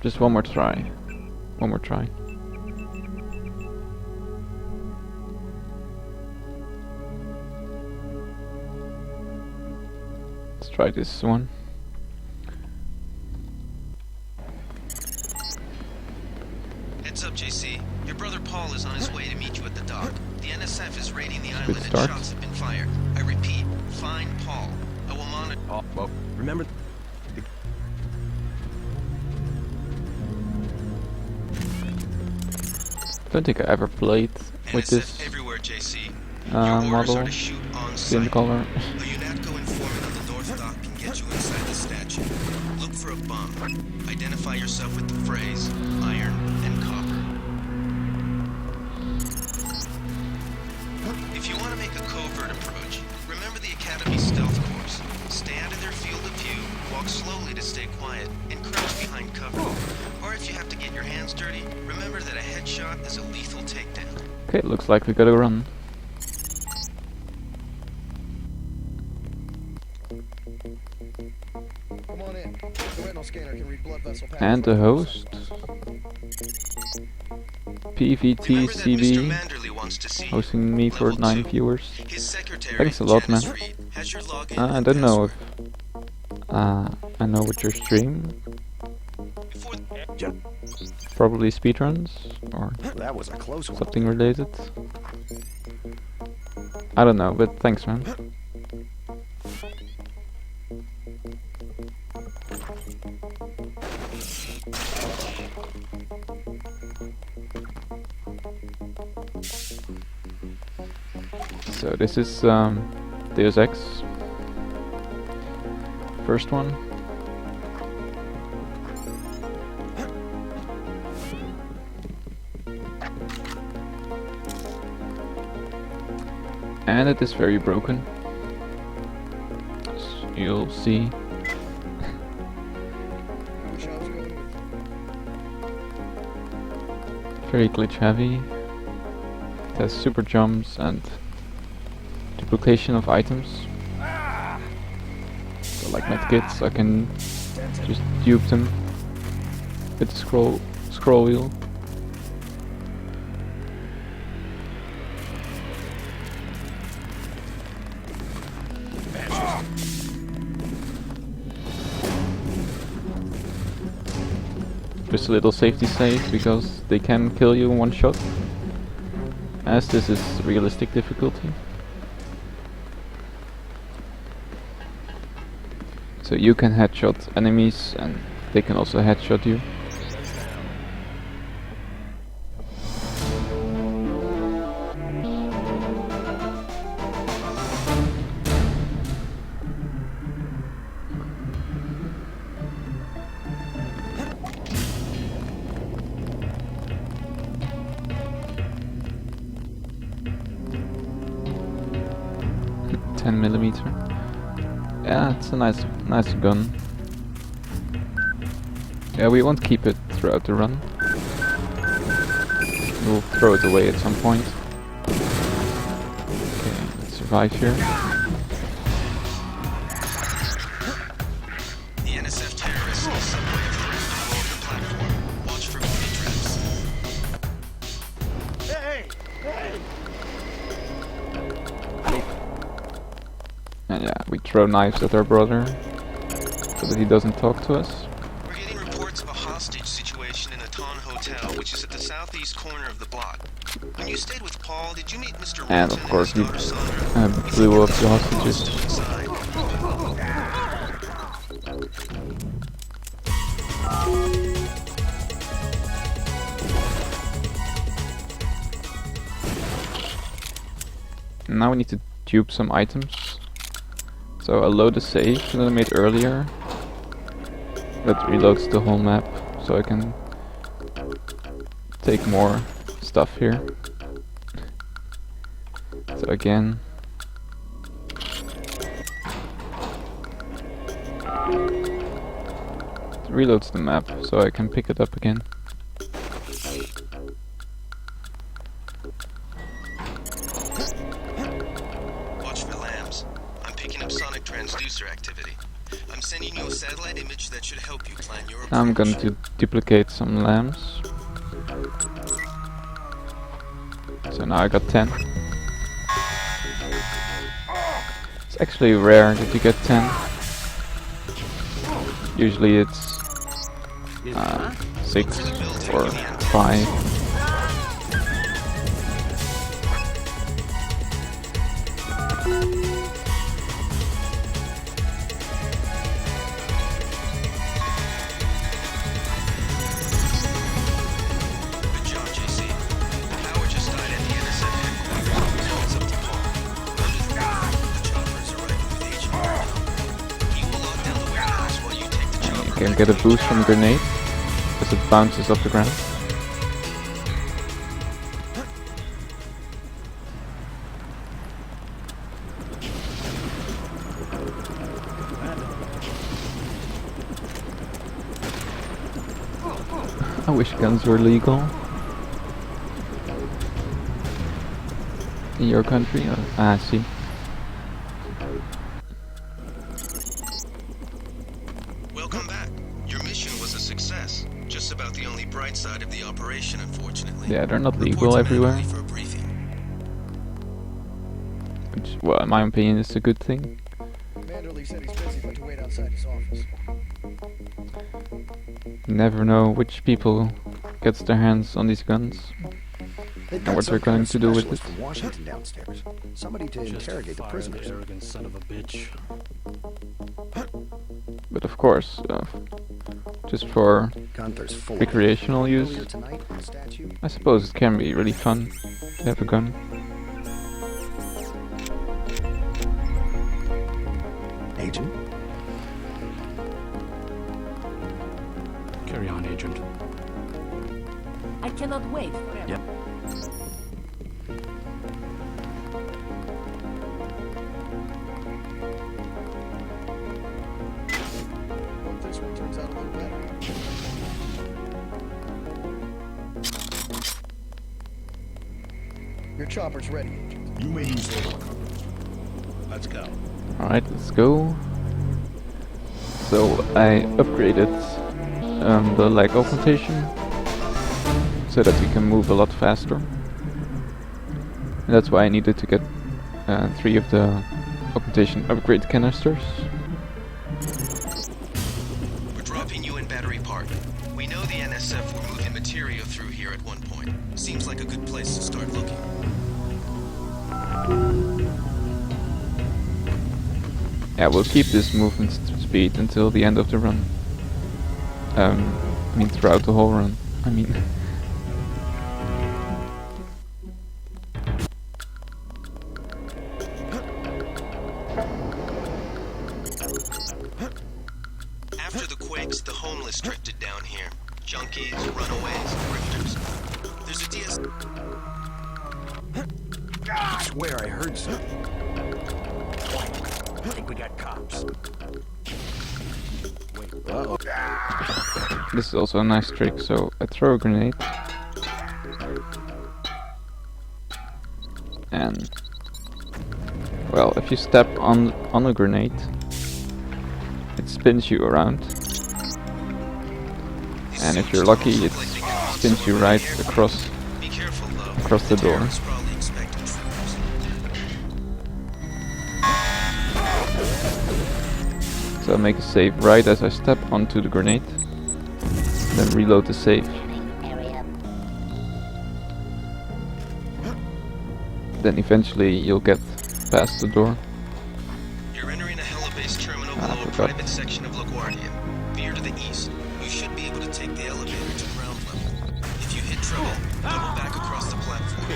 Just one more try. One more try. Let's try this one. Heads up, JC. Your brother Paul is on his way to meet you at the dock. The NSF is raiding the island and start. shots have been fired. I repeat, find Paul. I will monitor. Oh, well, remember. Don't think I ever played with NSF this everywhere, JC. Your orders model. are to shoot on Skin sight. color. A UNATCO informant on the North Dock can get you inside the statue. Look for a bomb. Identify yourself with the phrase iron and copper. If you want to make a covert approach, remember the Academy stealth course. Stay out of their field of view, walk slowly to stay quiet, and crouch behind cover. Or if you have to get your hands dirty, remember that a headshot is a lethal takedown. Okay, looks like we gotta run. Come on in. The retinal scanner can read blood vessel patterns. And the host. PVTCB hosting me for 9 viewers. Thanks a lot, man. I don't know if I know what your stream. Probably speedruns or That was a close one. something related. I don't know, but thanks, man. So this is Deus Ex. First one. And it is very broken. As you'll see. Wish I was going with Very glitch heavy. It has super jumps and duplication of items. So like medkits, I can just dupe them with the scroll wheel. Just a little safety save because they can kill you in one shot, as this is realistic difficulty. So you can headshot enemies and they can also headshot you. .10mm. Yeah, it's a nice gun. Yeah, we won't keep it throughout the run. We'll throw it away at some point. Okay, let's survive here. The NSF terrorists in the subway have threatened to blow up the platform. Watch for booby traps. And yeah, we throw knives at our brother so that he doesn't talk to us. We're getting reports of a hostage situation in the Ton Hotel, which is at the southeast corner of the block. When you stayed with Paul, did you meet Mr. And Wilton of course and we his daughter Sandra? blew up the hostages. Inside. Now we need to dupe some items. So I'll load the save that I made earlier. That reloads the whole map, so I can take more stuff here. So again, it reloads the map, so I can pick it up again. Watch for lambs. I'm picking up sonic transducer activity. I'm sending you a satellite image that should help you plan your approach. Now I'm going to duplicate some lamps. So now I got 10. It's actually rare that you get 10. Usually it's 6 or 5. Good job, JC. The power just died at the NSF headquarters. Now it's up to Paul. The choppers arriving with Agent Marco. He will lock down the warehouse while you take the chopper. You can get a boost from a grenade as it bounces off the ground. I wish guns were legal in your country. I see. Welcome back. Your mission was a success. Just about the only bright side of the operation, unfortunately. Yeah, they're not legal Report to everywhere, Manderley for a briefing. which, well, in my opinion, is a good thing. Manderley said he's busy, but to wait outside his office. You never know which people gets their hands on these guns. They've And got what some they're going kind of to do with specialist it. from Washington downstairs. Somebody to interrogate the prisoners. Arrogant son of a bitch. But of course, just for Gunther's full. recreational use, Earlier tonight, the statue. I suppose it can be really fun to have a gun. Agent. Carry on, Agent. I cannot wait forever. Yep. Hope this one turns out a little better. Your chopper's ready, Agent. You may use the one. Let's go. Alright, let's go. So I upgraded the leg augmentation so that we can move a lot faster. And that's why I needed to get 3 of the augmentation upgrade canisters. We're dropping you in Battery Park. We know the NSF were moving material through here at one point. Seems like a good place to start looking. Yeah, we'll keep this movement speed until the end of the run. I mean throughout the whole run. I mean... After the quakes, the homeless drifted down here. Junkies, runaways, grifters. There's a DS... I swear I heard something. I think we got cops. Wait. Uh-oh. This is also a nice trick, so I throw a grenade. And... well, if you step on a grenade, it spins you around. And if you're lucky, it spins you right across Be careful, though. across the door. Terrorists probably expect intruders. So I make a save right as I step onto the grenade. Then reload the save. Then eventually you'll get past the door. You're entering a helibase terminal below a forgot. private section of LaGuardia. Veer to the east. You should be able to take the elevator to ground level. If you hit trouble, double back across the platform.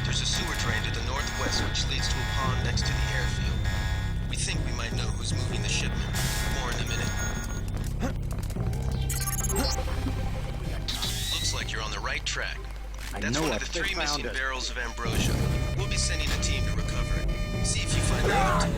There's a sewer drain to the northwest which leads to a pond next to the airfield. We think we might know who's moving the shipment. More in a minute. Looks like you're on the right track. That's one of the 3 missing barrels of ambrosia. We'll be sending a team to recover it. See if you find the other 2.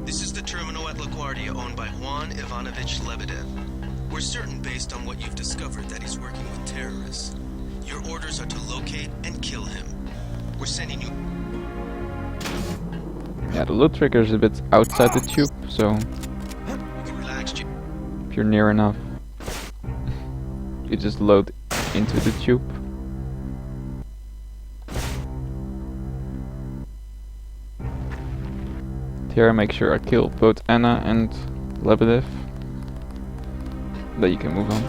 This is the terminal at LaGuardia owned by Juan Ivanovich Savage Lebedev. We're certain based on what you've discovered that he's working with terrorists. Your orders are to locate and kill him. We're sending you... Yeah, the loot trigger is a bit outside the tube, so You can relax, if you're near enough, you just load into the tube. Here I make sure I kill both Anna and Lebedev. Then you can move on.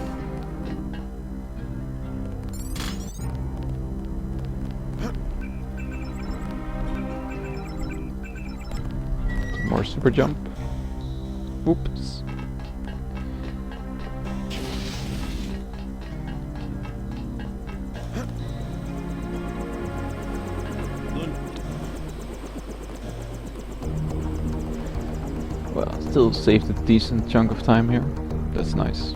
Some more super jump. Oops. Well, still saved a decent chunk of time here. That's nice.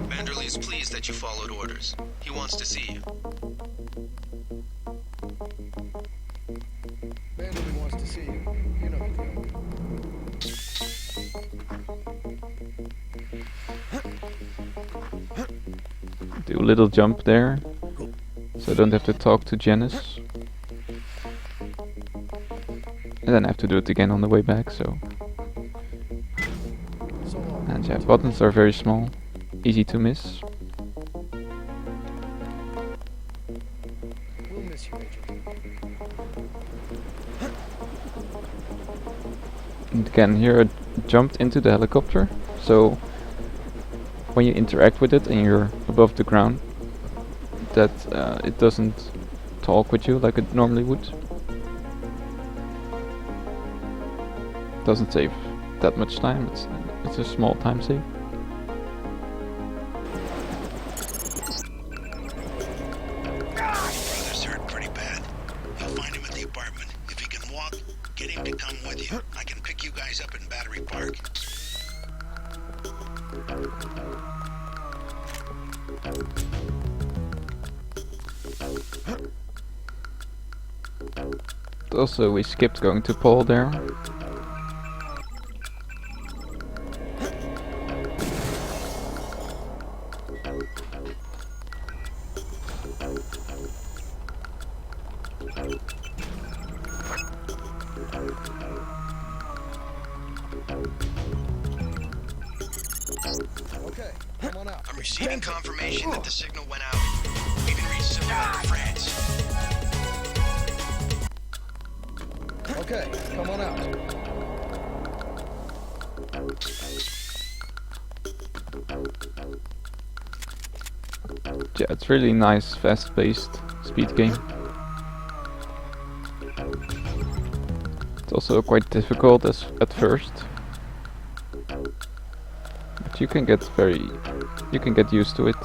Vanderlee's pleased that you followed orders. He wants to see you. Manderley wants to see you. You know the deal. Do a little jump there, so I don't have to talk to Janice. And then I have to do it again on the way back, so... So long. And yeah, buttons are very small, easy to miss. We'll miss you, Agent. And again, here I jumped into the helicopter, so when you interact with it and you're above the ground, that it doesn't talk with you like it normally would. Doesn't save that much time, it's a small time save. Brother's hurt pretty bad. You'll find him at the apartment. If he can walk, get him to come with you. I can pick you guys up in Battery Park. Also, we skipped going to Paul there. Okay, come on out. I'm receiving confirmation that the signal went out. We can reach cellular in France. Okay, come on out. Yeah, it's really nice, fast-paced speed game. It's also quite difficult at first, but you can get used to it.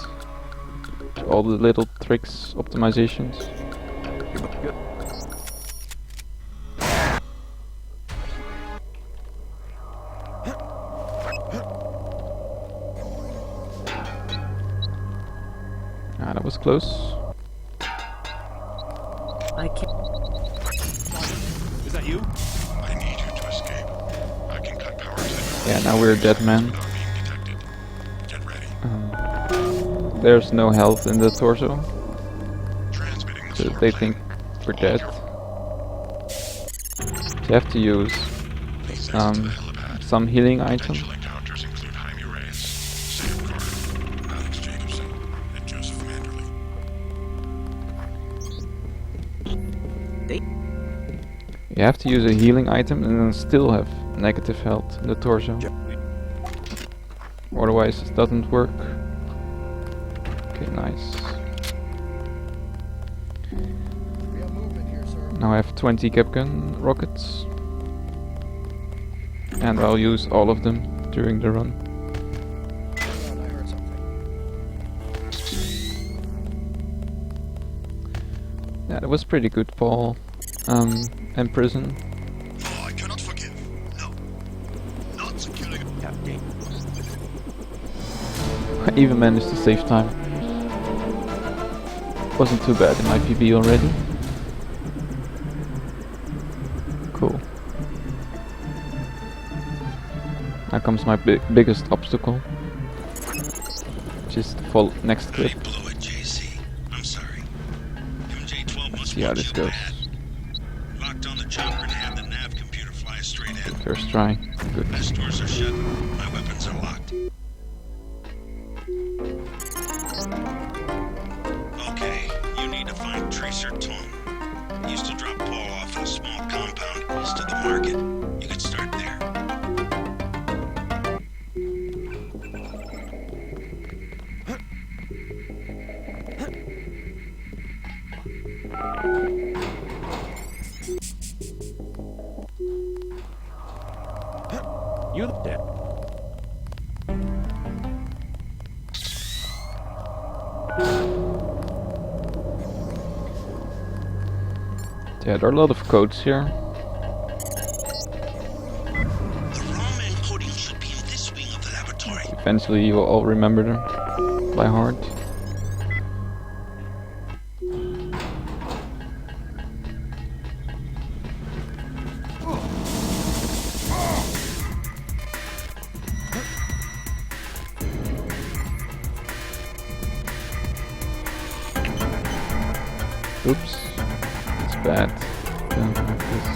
To all the little tricks, optimizations. Ah, that was close. I can't. Is that you? I need you to escape. I can cut power to Yeah, now we're dead man. without being detected. Get ready. There's no health in the torso, Transmitting the so sword they plan. think we're dead. So you have to use Please exit to the helipad. some healing item. Potential encounters include Jaime Reyes, Sam Carter, Alex Jacobson, and Joseph Manderley. You have to use a healing item and then still have negative health in the torso. Otherwise it doesn't work. Okay, nice. We have movement here, sir. Now I have 20 Capgun rockets. And I'll use all of them during the run. Hold on, I heard something. Yeah, that was pretty good, Paul. And prison. Oh, I cannot forgive. No. Not securing. I even managed to save time. Wasn't too bad in my PB already. Cool. Now comes my biggest obstacle, which is the next clip. I blew it, JC. I'm sorry. MJ12 must See how want this you goes. bad. Locked on the chopper and had the nav computer fly straight in. First try. Good. Best doors are shut. My weapons are locked. Okay, you need to find Tracer Tom. He used to drop Paul off in a small compound east of the market. You could start there. You dead. Yeah, there are a lot of codes here. The ROM encoding should be in this wing of the laboratory. Eventually you will all remember them by heart. Oops, it's bad. Don't have this.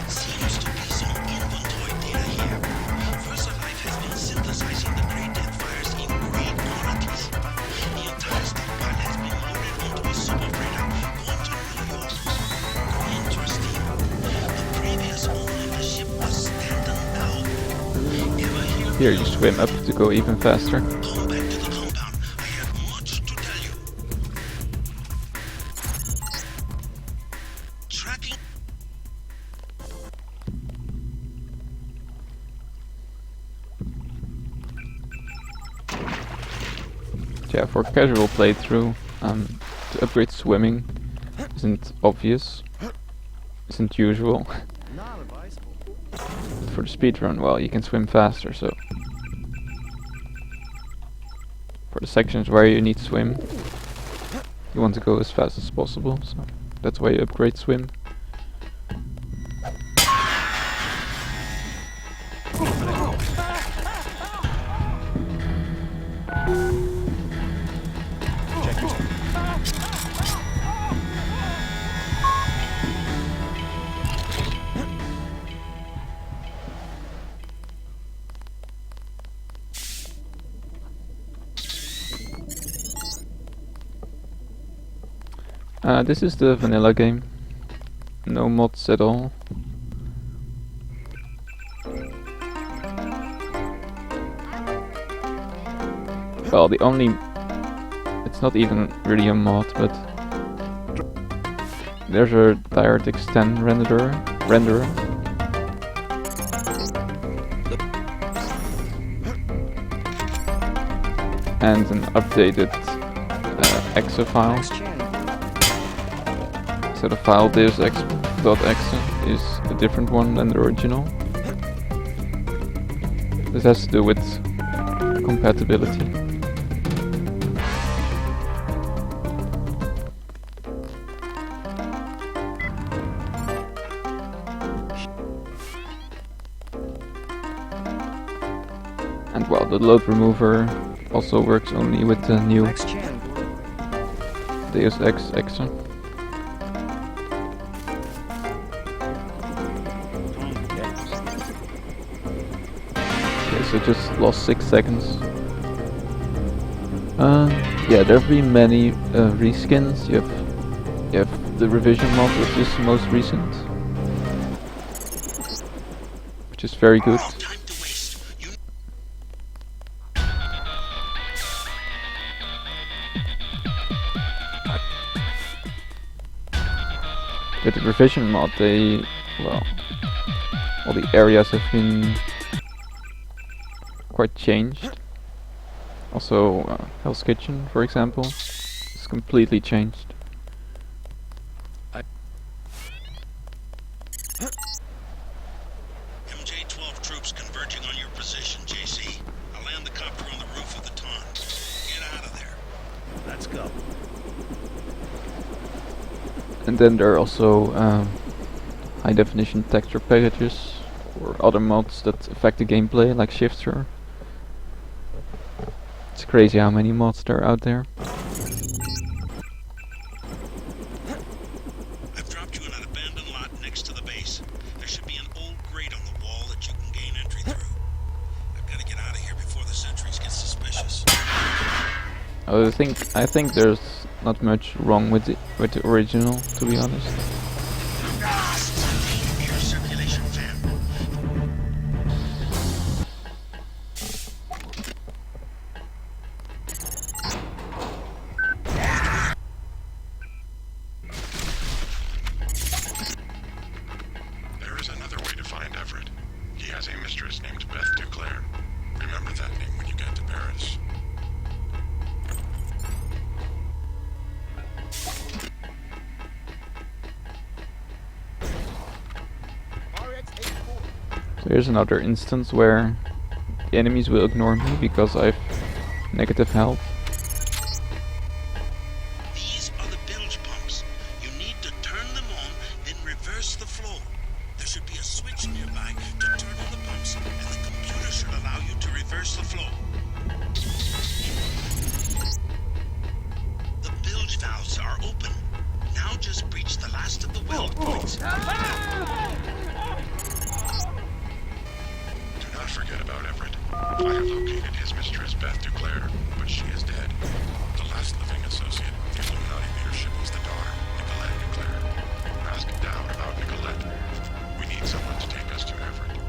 Seems to be some inventory data here. VersaLife has been synthesizing the Great Death Fires in great quantities. The entire stockpile has been loaded onto a super freighter going to New York. Interesting. The previous owner of the ship was Stanton Bell. Ever hear Here you swim up to go even faster. Come back to the compound. I have much to tell you. Tracking. Yeah, for a casual playthrough, to upgrade swimming isn't obvious, isn't usual. Not advisable. For the speedrun, well, you can swim faster, so for the sections where you need to swim, you want to go as fast as possible, so that's why you upgrade swim. Check your This is the vanilla game. No mods at all. Well, the only... It's not even really a mod, but... There's a DirectX 10 renderer. And an updated exe file. So the file Deus Ex.exe is a different one than the original. This has to do with compatibility. And well, the load remover also works only with the new Deus Ex. So just lost 6 seconds. Yeah, there have been many reskins. You have the revision mod, which is the most recent, which is very good. Time to waste. You With the revision mod, well, all the areas have been quite changed. Also, Hell's Kitchen, for example, is completely changed. MJ-12 troops converging on your position, JC. I'll land the copter on the roof of the Ton. Get out of there. Let's go. And then there are also high definition texture packages or other mods that affect the gameplay, like Shifter. It's crazy how many mods there are out there. I've dropped you in an abandoned lot next to the base. There should be an old grate on the wall that you can gain entry through. I've got to get out of here before the sentries get suspicious. I think there's not much wrong with the original, to be honest. Air circulation fan. There is another way to find Everett. He has a mistress named Beth Duclair. Remember that name when you get to Paris. So here's another instance where the enemies will ignore me because I've negative health. These are the bilge pumps. You need to turn them on, then reverse the flow. There should be a switch nearby to turn on the pumps, and the computer should allow you to reverse the flow. The bilge valves are open. Now just breach the last of the weld points. Do not forget about Everett. I have located his mistress, Beth Duclair, but she is dead. The last living associate of the Illuminati leadership was the daughter, Nicolette Duclair. Ask Dowd about Nicolette. We need someone to take us to Everett.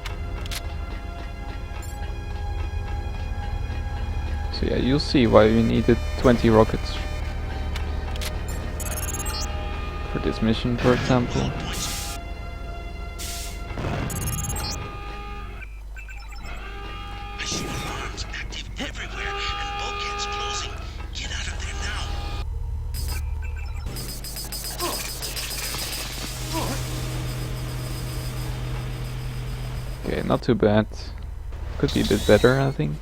So yeah, you'll see why we needed 20 rockets for this mission, for example. Weld points. I see alarms active everywhere and bulkheads closing. Get out of there now. Okay, not too bad. Could be a bit better, I think.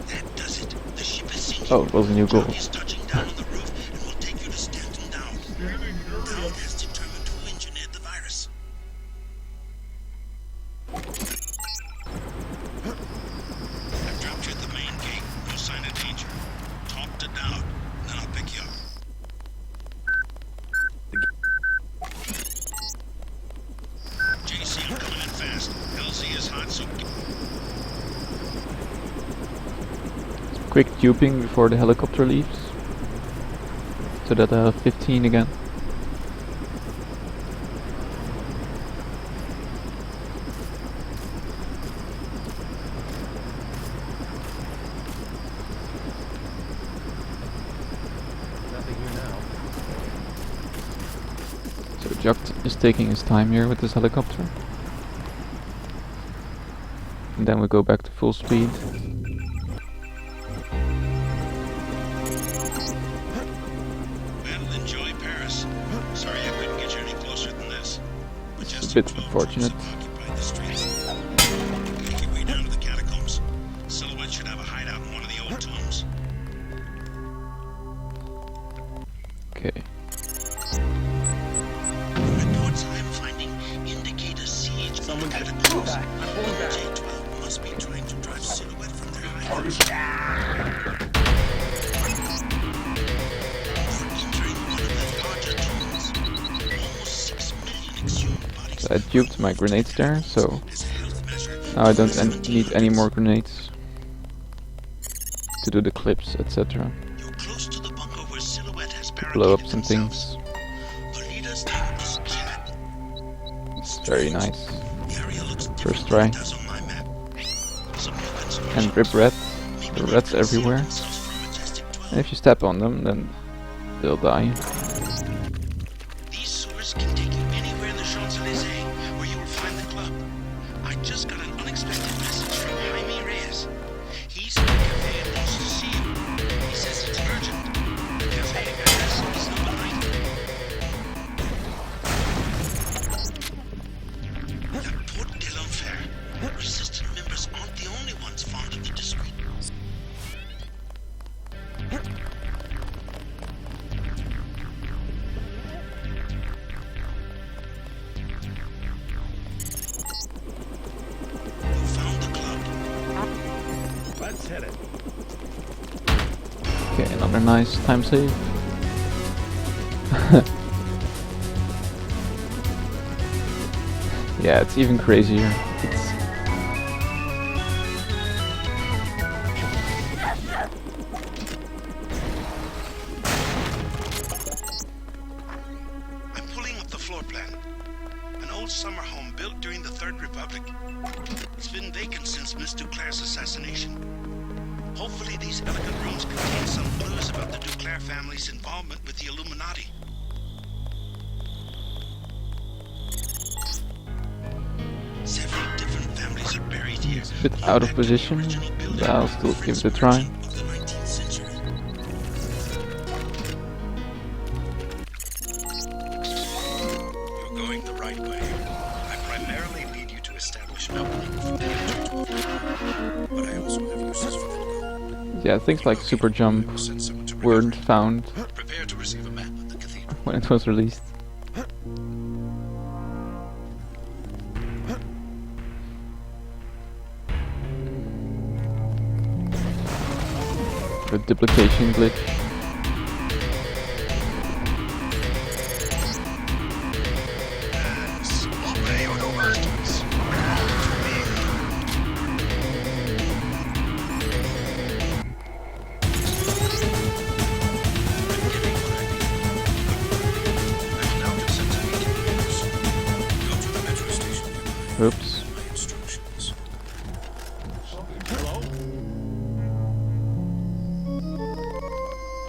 That does it. The ship is sinking. Oh, it was a new goal. John is touching down on the roof and will take you to Stanton Down. Down has determined who engineered the virus. I've dropped you at the main gate. No sign of danger. Talk to Dowd, then I'll pick you up. JC, I'm coming in fast. LZ is hot, so Quick duping before the helicopter leaves. So that 15 again. Nothing here now. So Juct is taking his time here with this helicopter. And then we go back to full speed. Well, enjoy Paris. Sorry I couldn't get you any closer than this. But It's just a bit 12 unfortunate. troops have occupied the streets. Make your way down to the catacombs. Silhouette should have a hideout in one of the old tombs. Okay. Reports I'm finding indicate a siege on the catacombs. I'm pulling back. J-12 must be trying to drive Silhouette from their hideout. We're entering one of the larger tombs. Almost 6 million exhumed bodies. So I duped my grenades there, so As a health measure, now I don't need any more grenades to do the clips, etc. you're close to the bunker where Silhouette has Blow up barricaded some themselves. things. The leader's name is Chad. It's very nice. The area looks First different try. than it does on my map. Some new construction. And rip red. Maybe The they rats concealed everywhere. themselves from Majestic 12. And if you step on them, then they'll die. These sewers can take you anywhere in the Champs-Élysées where you will find the club. I just got an unexpected message from Jaime Reyes. Let's hit it. Okay, another nice time save. Yeah, it's even crazier. It's I'm pulling up the floor plan. An old summer home built during the Third Republic. It's been vacant since Miss Duclair's assassination. Hopefully these elegant rooms contain some clues about the Duclair family's involvement with the Illuminati. Several different families are buried here. a bit out of position, but I'll still give it a try. Of the 19th century. You're going the right way. I primarily need you to establish an opening from the entry to the floor. But I also have uses for the Yeah, things like super jump We'll send someone to weren't found prepare to receive a map of the cathedral. when it was released. The duplication glitch. Yes, obey your masters. Oops. My instructions.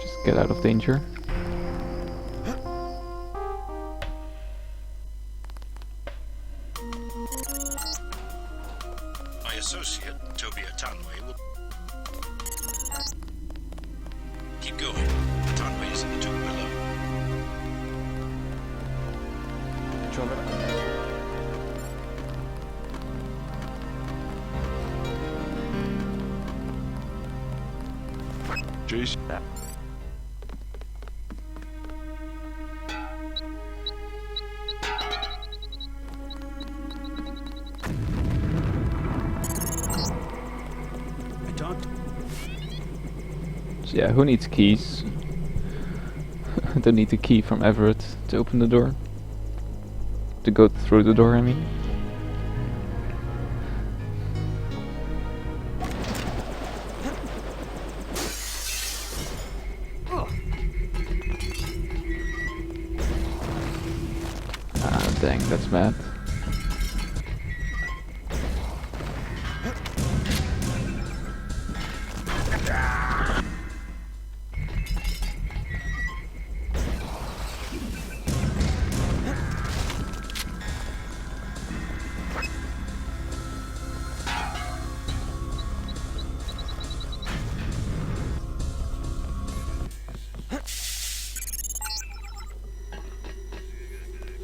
Just get out of danger. My associate, Toby Atanwe, will keep going. Atanwe is in the tomb below. Jason. I talked. So yeah, who needs keys? Don't need the key from Everett to open the door. To go through the door, I mean. Ah, dang, that's bad.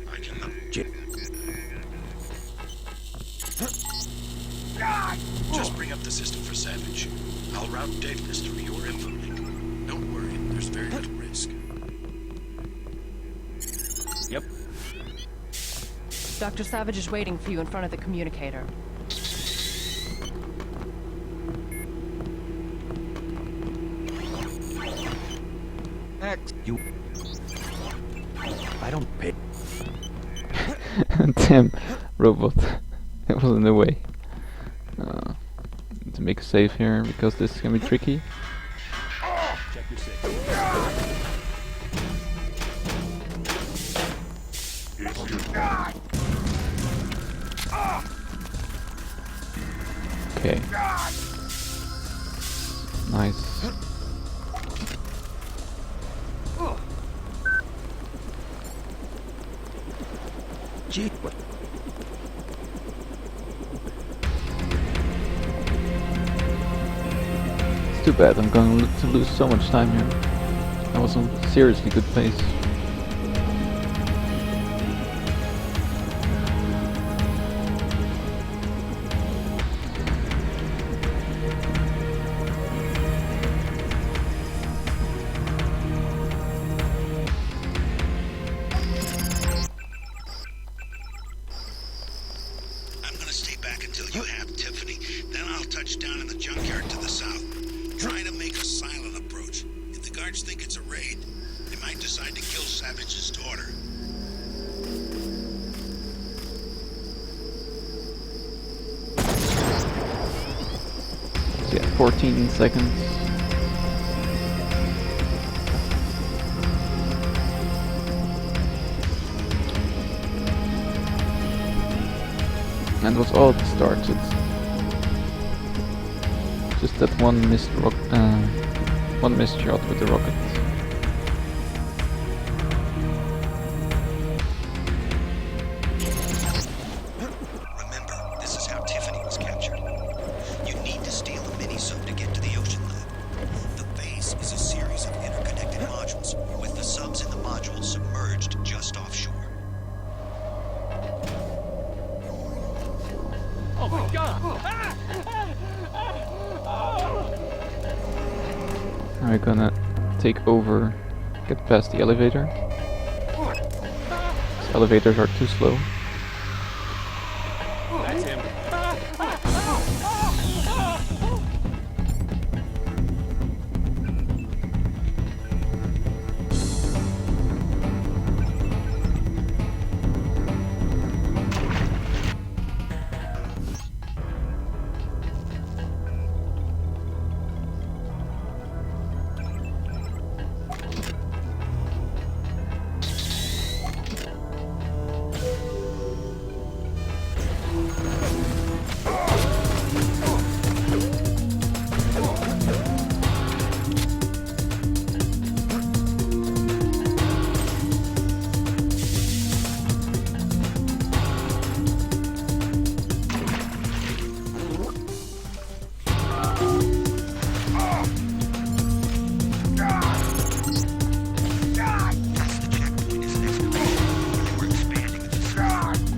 I cannot. Just bring up the system for Savage. I'll route Davis through your info link. Don't worry, there's very little risk. Yep. Dr. Savage is waiting for you in front of the communicator. You. I don't pay. Damn, robot. It was in the way. Need to make a save here because this is gonna be tricky. Check your six. Okay. Nice. Gee, what? It's too bad, I'm going to lose so much time here. I was on seriously good pace. I'm gonna stay back until you have Tiffany. Then I'll touch down in the junkyard junkyard to the south. Try to make a silent approach. If the guards think it's a raid, they might decide to kill Savage's daughter. So yeah, 14 seconds. And was all it starts. It's just that one missed shot with the rocket. Remember, this is how Tiffany was captured. You need to steal a mini-sub to get to the ocean lab. The base is a series of interconnected modules, with the subs in the modules submerged just offshore. Now we're gonna take over, get past the elevator. These elevators are too slow. That's him. That's the checkpoint, is an excavation. We're expanding the facility.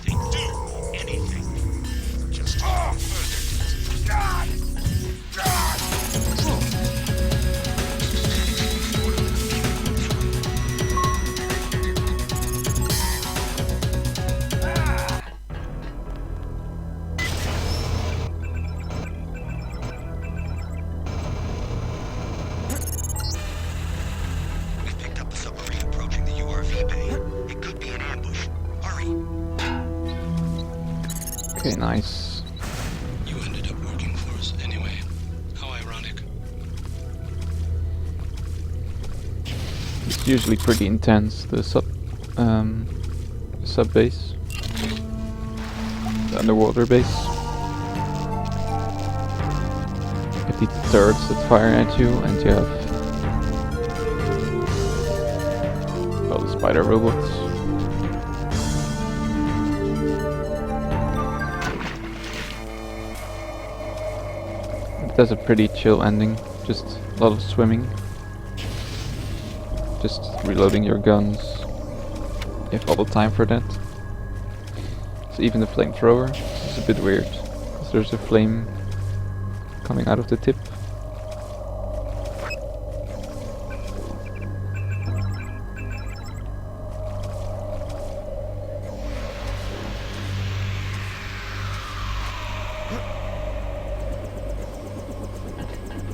Be on We've picked up a submarine approaching the URV bay. It could be an ambush. Hurry. Okay, nice. You ended up working for us anyway. How ironic. It's usually pretty intense, the sub base. The underwater base. You have the turrets that fire at you, and you have all the spider robots. It has a pretty chill ending, just a lot of swimming. Just reloading your guns. You have all the time for that. So even the flamethrower is a bit weird, because there's a flame coming out of the tip.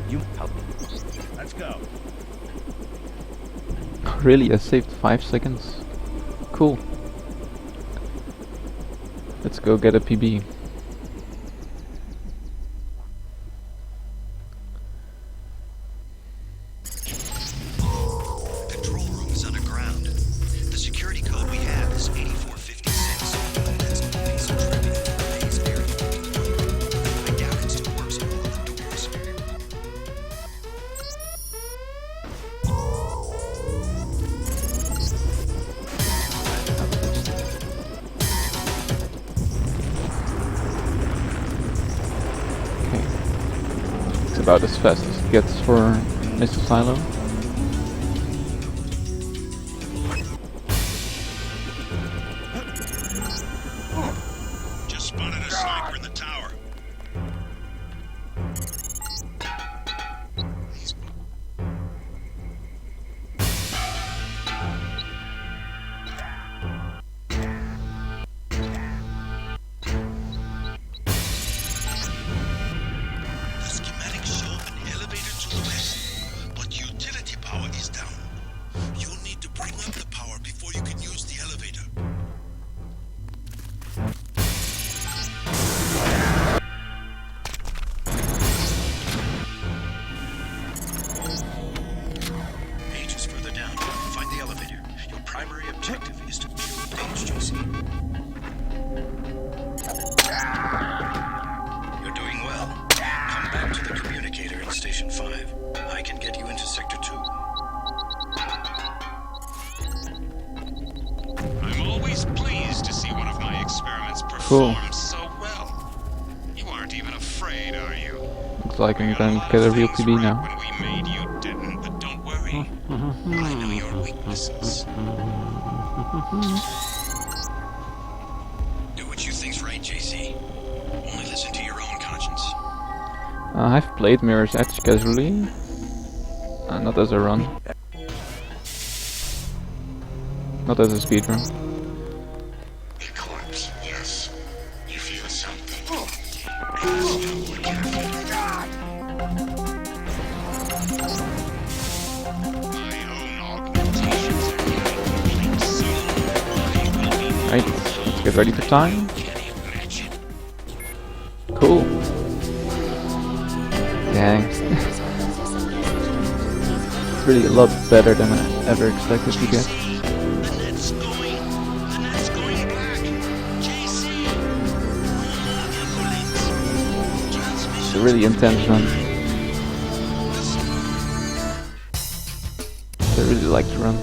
You help. Let's go. Really, I saved 5 seconds? Cool. Let's go get a PB. Control room is underground. The security code we have is 8456. That's a piece of trivia for today's area. I doubt it still works on all of the doors. Okay. It's about as fast as it gets for missile silo. Just spotted a sniper in the tower. The schematics show an elevator to the west, but utility power is down. You'll need to bring up the power before you can use the elevator. Page is further down. Find the elevator. Your primary objective is to kill Page, JC. You're doing well. Come back to the communicator in Station 5. I can get you into Sector 2. I'm always pleased to see one of my experiments perform Cool. so well. You aren't even afraid, are you? Looks like I'm going to get a real PB now. When we made you didn't, but don't worry. I know your weaknesses. Do what you think's right, JC. Only listen to your own conscience. I've played Mirror's Edge casually, not as a run, not as a speedrun. A corpse, yes. You feel something. And you still would careful. My own augmentations are getting complete soon. I will be Right, let's get ready for time. can imagine. Cool. Dang. It's really a lot better than I ever expected to get. The net's going black. JC. It's a really intense run. I really like to run.